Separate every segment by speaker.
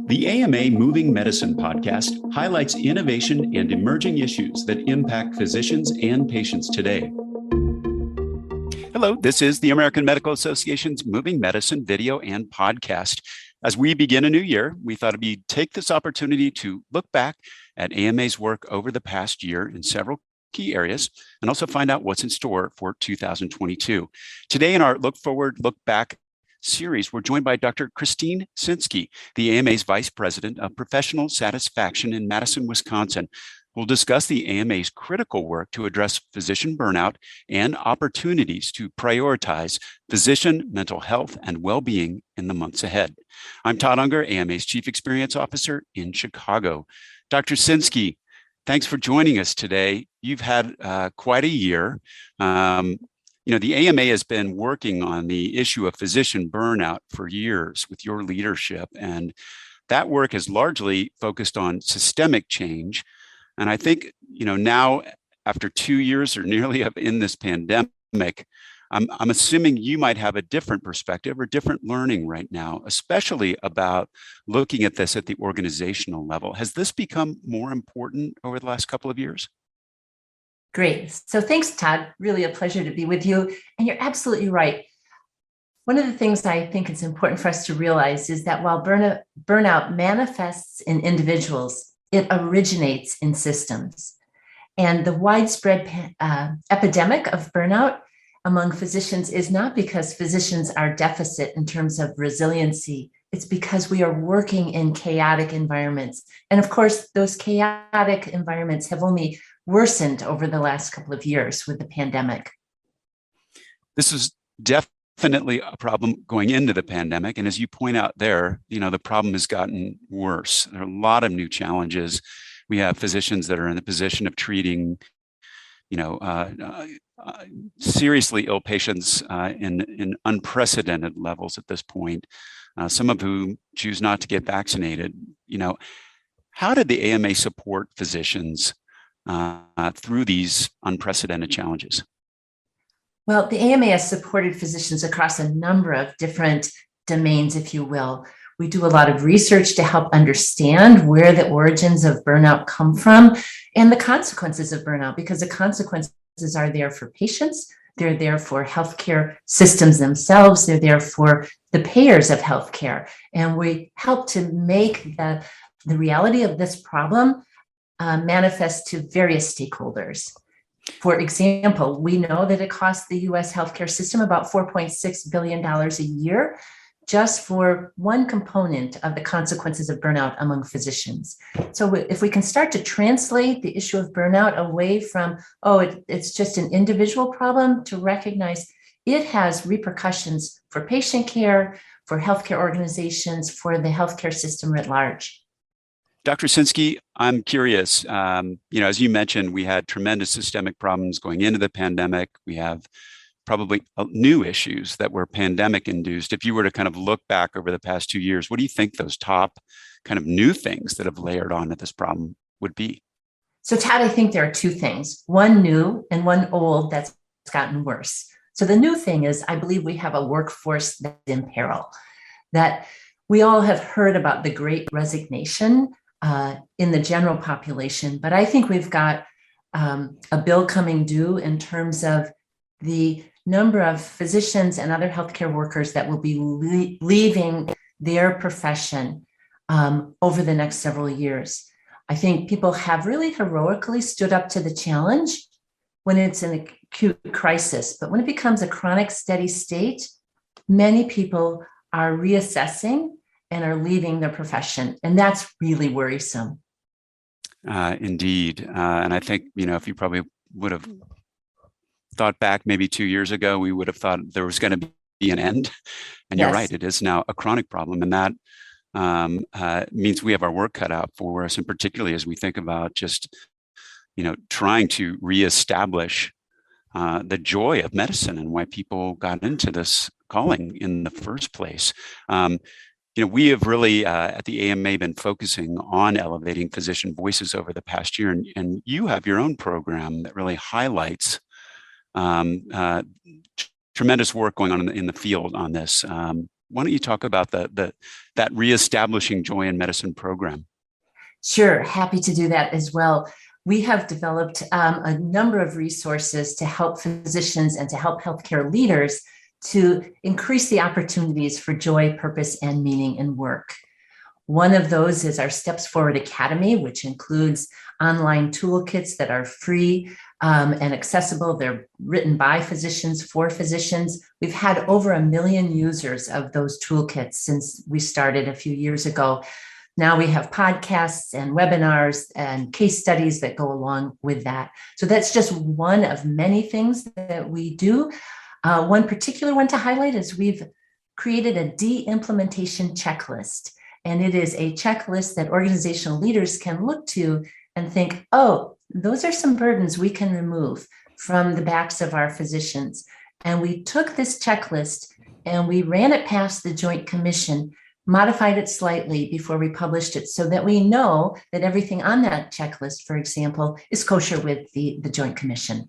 Speaker 1: The AMA Moving Medicine podcast highlights innovation and emerging issues that impact physicians and patients today. Hello, this is the American Medical Association's Moving Medicine video and podcast. As we begin a new year, we thought we'd take this opportunity to look back at AMA's work over the past year in several key areas and also find out what's in store for 2022. Today in our Look Forward, Look Back series, we're joined by Dr. Christine Sinsky, the AMA's Vice President of Professional Satisfaction in Madison, Wisconsin. We'll discuss the AMA's critical work to address physician burnout and opportunities to prioritize physician mental health and well-being in the months ahead. I'm Todd Unger, AMA's Chief Experience Officer in Chicago. Dr. Sinsky, thanks for joining us today. You've had quite a year. The AMA has been working on the issue of physician burnout for years with your leadership, and that work has largely focused on systemic change. And I think, now after 2 years or nearly in this pandemic, I'm assuming you might have a different perspective or different learning right now, especially about looking at this at the organizational level. Has this become more important over the last couple of years?
Speaker 2: Great. So thanks, Todd. Really a pleasure to be with you. And you're absolutely right. One of the things I think it's important for us to realize is that while burnout manifests in individuals, it originates in systems. And the widespread epidemic of burnout among physicians is not because physicians are deficit in terms of resiliency. It's because we are working in chaotic environments. And of course, those chaotic environments have only worsened over the last couple of years with the pandemic.
Speaker 1: This is definitely a problem going into the pandemic. And as you point out there, the problem has gotten worse. There are a lot of new challenges. We have physicians that are in the position of treating, seriously ill patients in unprecedented levels at this point, some of whom choose not to get vaccinated. How did the AMA support physicians through these unprecedented challenges?
Speaker 2: Well, the AMA has supported physicians across a number of different domains, if you will. We do a lot of research to help understand where the origins of burnout come from and the consequences of burnout, because the consequences are there for patients, they're there for healthcare systems themselves, they're there for the payers of healthcare. And we help to make the reality of this problem manifest to various stakeholders. For example, we know that it costs the US healthcare system about $4.6 billion a year just for one component of the consequences of burnout among physicians. So if we can start to translate the issue of burnout away from, it's just an individual problem, to recognize it has repercussions for patient care, for healthcare organizations, for the healthcare system writ large.
Speaker 1: Dr. Sinsky, I'm curious, as you mentioned, we had tremendous systemic problems going into the pandemic. We have probably new issues that were pandemic induced. If you were to kind of look back over the past 2 years, what do you think those top kind of new things that have layered onto this problem would be?
Speaker 2: So Todd, I think there are two things, one new and one old that's gotten worse. So the new thing is, I believe we have a workforce that's in peril, that we all have heard about the Great Resignation in the general population, but I think we've got a bill coming due in terms of the number of physicians and other healthcare workers that will be leaving their profession over the next several years. I think people have really heroically stood up to the challenge when it's an acute crisis, but when it becomes a chronic steady state, many people are reassessing and are leaving their profession. And that's really worrisome.
Speaker 1: Indeed. And I think, if you probably would have thought back maybe 2 years ago, we would have thought there was going to be an end. And You're right, it is now a chronic problem. And that means we have our work cut out for us, and particularly as we think about just, trying to reestablish the joy of medicine and why people got into this calling in the first place. We have really, at the AMA, been focusing on elevating physician voices over the past year, and you have your own program that really highlights tremendous work going on in the field on this. why don't you talk about that reestablishing joy in medicine program?
Speaker 2: Sure, happy to do that as well. We have developed a number of resources to help physicians and to help healthcare leaders to increase the opportunities for joy, purpose, and meaning in work. One of those is our Steps Forward Academy, which includes online toolkits that are free and accessible. They're written by physicians for physicians. We've had over 1 million users of those toolkits since we started a few years ago. Now we have podcasts and webinars and case studies that go along with that. So that's just one of many things that we do. One particular one to highlight is we've created a de-implementation checklist. And it is a checklist that organizational leaders can look to and think, oh, those are some burdens we can remove from the backs of our physicians. And we took this checklist and we ran it past the Joint Commission, modified it slightly before we published it so that we know that everything on that checklist, for example, is kosher with the Joint Commission.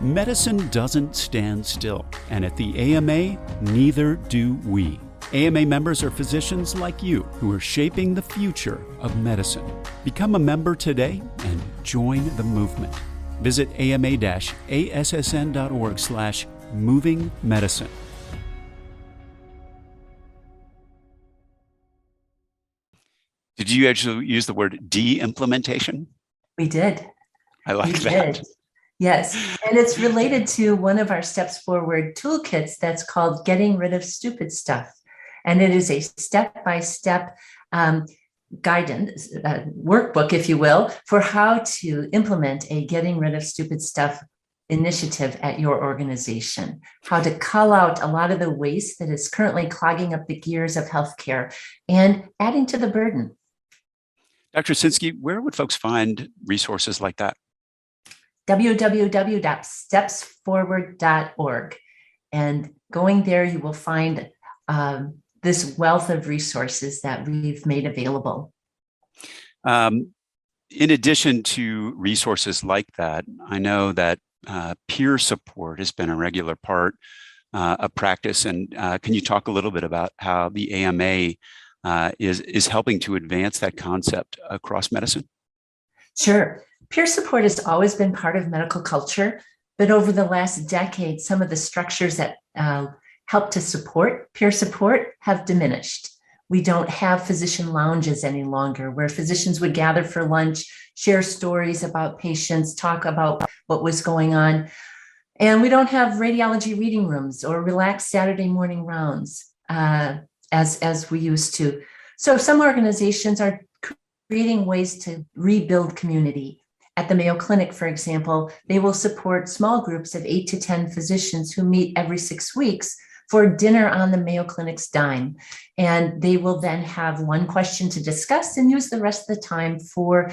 Speaker 1: Medicine doesn't stand still, and at the AMA, neither do we. AMA members are physicians like you who are shaping the future of medicine. Become a member today and join the movement. Visit ama-assn.org/movingmedicine. Did you actually use the word de-implementation?
Speaker 2: We did.
Speaker 1: I like that.
Speaker 2: Yes, and it's related to one of our Steps Forward toolkits that's called Getting Rid of Stupid Stuff. And it is a step-by-step guidance, workbook, if you will, for how to implement a Getting Rid of Stupid Stuff initiative at your organization, how to cull out a lot of the waste that is currently clogging up the gears of healthcare and adding to the burden.
Speaker 1: Dr. Sinsky, where would folks find resources like that?
Speaker 2: www.stepsforward.org. And going there, you will find this wealth of resources that we've made available.
Speaker 1: In addition to resources like that, I know that peer support has been a regular part of practice. And can you talk a little bit about how the AMA is helping to advance that concept across medicine?
Speaker 2: Sure. Peer support has always been part of medical culture, but over the last decade, some of the structures that help to support peer support have diminished. We don't have physician lounges any longer where physicians would gather for lunch, share stories about patients, talk about what was going on. And we don't have radiology reading rooms or relaxed Saturday morning rounds as we used to. So some organizations are creating ways to rebuild community. At the Mayo Clinic, for example, they will support small groups of 8 to 10 physicians who meet every 6 weeks for dinner on the Mayo Clinic's dime. And they will then have one question to discuss and use the rest of the time for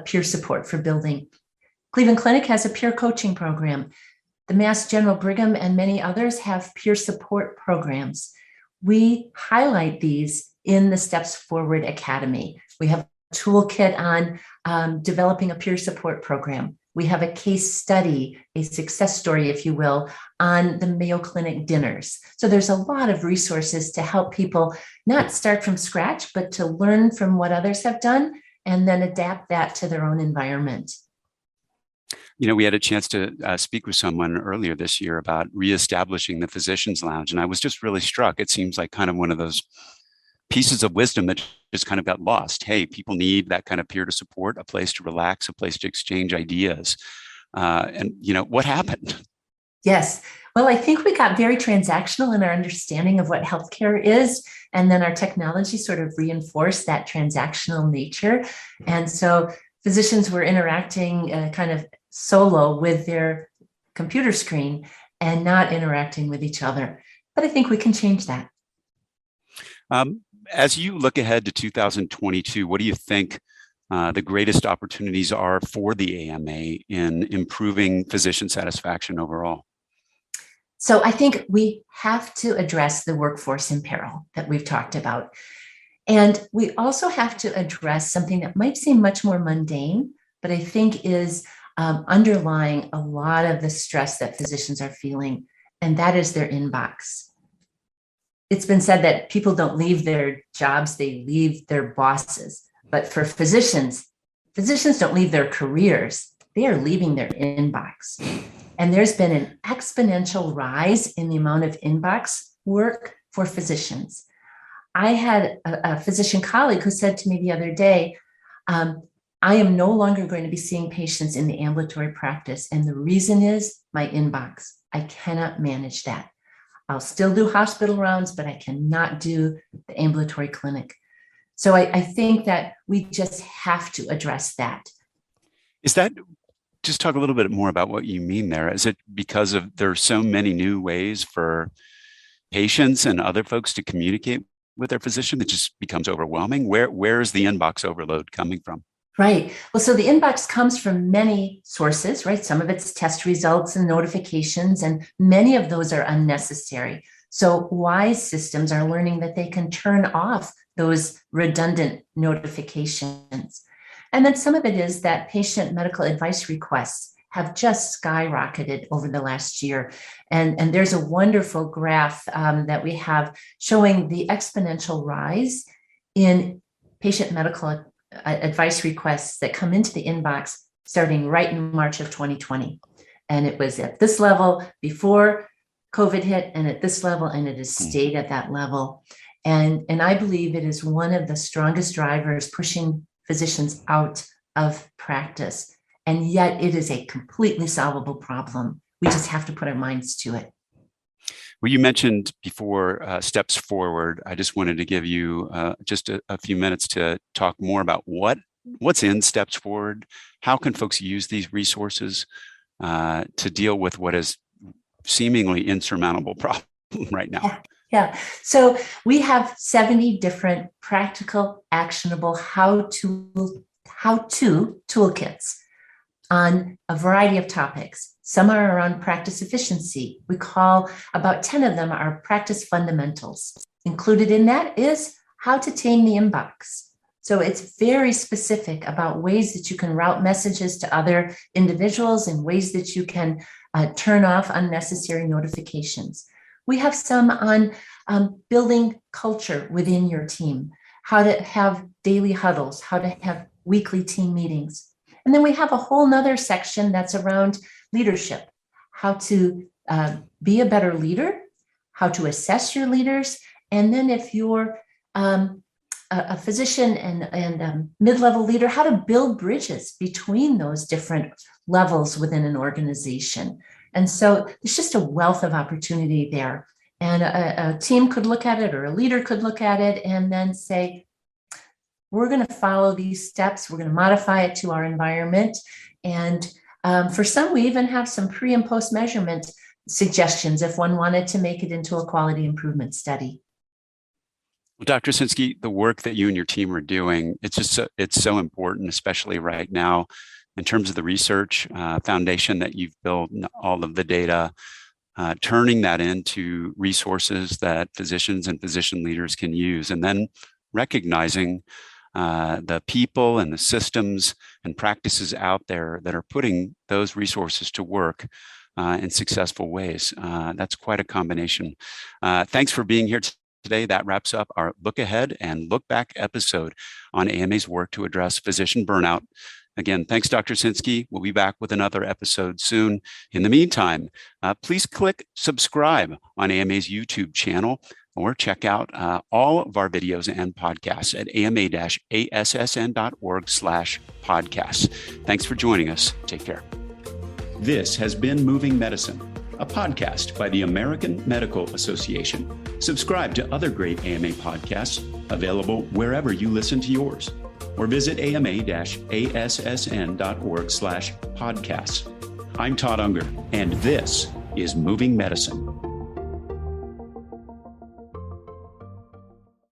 Speaker 2: peer support for building. Cleveland Clinic has a peer coaching program. The Mass General Brigham and many others have peer support programs. We highlight these in the Steps Forward Academy. We have a toolkit on developing a peer support program. We have a case study, a success story, if you will, on the Mayo Clinic dinners. So there's a lot of resources to help people not start from scratch, but to learn from what others have done and then adapt that to their own environment.
Speaker 1: You know, we had a chance to speak with someone earlier this year about reestablishing the Physicians Lounge, and I was just really struck. It seems like kind of one of those pieces of wisdom that just kind of got lost. Hey, people need that kind of peer to support, a place to relax, a place to exchange ideas. And, you know, what happened?
Speaker 2: Yes. Well, I think we got very transactional in our understanding of what healthcare is. And then our technology sort of reinforced that transactional nature. And so physicians were interacting kind of solo with their computer screen and not interacting with each other. But I think we can change that.
Speaker 1: As you look ahead to 2022, what do you think the greatest opportunities are for the AMA in improving physician satisfaction overall?
Speaker 2: So I think we have to address the workforce in peril that we've talked about. And we also have to address something that might seem much more mundane, but I think is underlying a lot of the stress that physicians are feeling. and that is their inbox. It's been said that people don't leave their jobs, they leave their bosses. But for physicians don't leave their careers, they are leaving their inbox. And there's been an exponential rise in the amount of inbox work for physicians. I had a physician colleague who said to me the other day, I am no longer going to be seeing patients in the ambulatory practice. And the reason is my inbox. I cannot manage that. I'll still do hospital rounds, but I cannot do the ambulatory clinic. So I think that we just have to address that.
Speaker 1: Is that, just talk a little bit more about what you mean there. Is it because there's so many new ways for patients and other folks to communicate with their physician, it just becomes overwhelming? Where is the inbox overload coming from?
Speaker 2: Right. Well, so the inbox comes from many sources, right? Some of it's test results and notifications, and many of those are unnecessary. So wise systems are learning that they can turn off those redundant notifications. And then some of it is that patient medical advice requests have just skyrocketed over the last year. And there's a wonderful graph that we have showing the exponential rise in patient medical advice requests that come into the inbox starting right in March of 2020. And it was at this level before COVID hit, and at this level, and it has stayed at that level. And I believe it is one of the strongest drivers pushing physicians out of practice. And yet it is a completely solvable problem. We just have to put our minds to it.
Speaker 1: Well, you mentioned before steps forward. I just wanted to give you just a few minutes to talk more about what's in steps forward. How can folks use these resources to deal with what is seemingly insurmountable problem right now?
Speaker 2: Yeah. So we have 70 different practical, actionable how-to toolkits on a variety of topics. Some are around practice efficiency. We call about 10 of them are practice fundamentals. Included in that is how to tame the inbox. So it's very specific about ways that you can route messages to other individuals and ways that you can turn off unnecessary notifications. We have some on building culture within your team, how to have daily huddles, how to have weekly team meetings. And then we have a whole nother section that's around leadership, how to be a better leader, how to assess your leaders. And then if you're a physician and mid-level leader, how to build bridges between those different levels within an organization. And so there's just a wealth of opportunity there. And a team could look at it, or a leader could look at it and then say, we're going to follow these steps. We're going to modify it to our environment. And for some, we even have some pre and post measurement suggestions if one wanted to make it into a quality improvement study.
Speaker 1: Well, Dr. Sinsky, the work that you and your team are doing, it's so important, especially right now, in terms of the research foundation that you've built, all of the data, turning that into resources that physicians and physician leaders can use, and then recognizing the people and the systems and practices out there that are putting those resources to work in successful ways. That's quite a combination. Thanks for being here today. That wraps up our look ahead and look back episode on AMA's work to address physician burnout. Again, thanks, Dr. Sinsky. We'll be back with another episode soon. In the meantime, please click subscribe on AMA's YouTube channel, or check out all of our videos and podcasts at ama-assn.org/podcasts. Thanks for joining us. Take care. This has been Moving Medicine, a podcast by the American Medical Association. Subscribe to other great AMA podcasts available wherever you listen to yours, or visit ama-assn.org/podcasts. I'm Todd Unger, and this is Moving Medicine.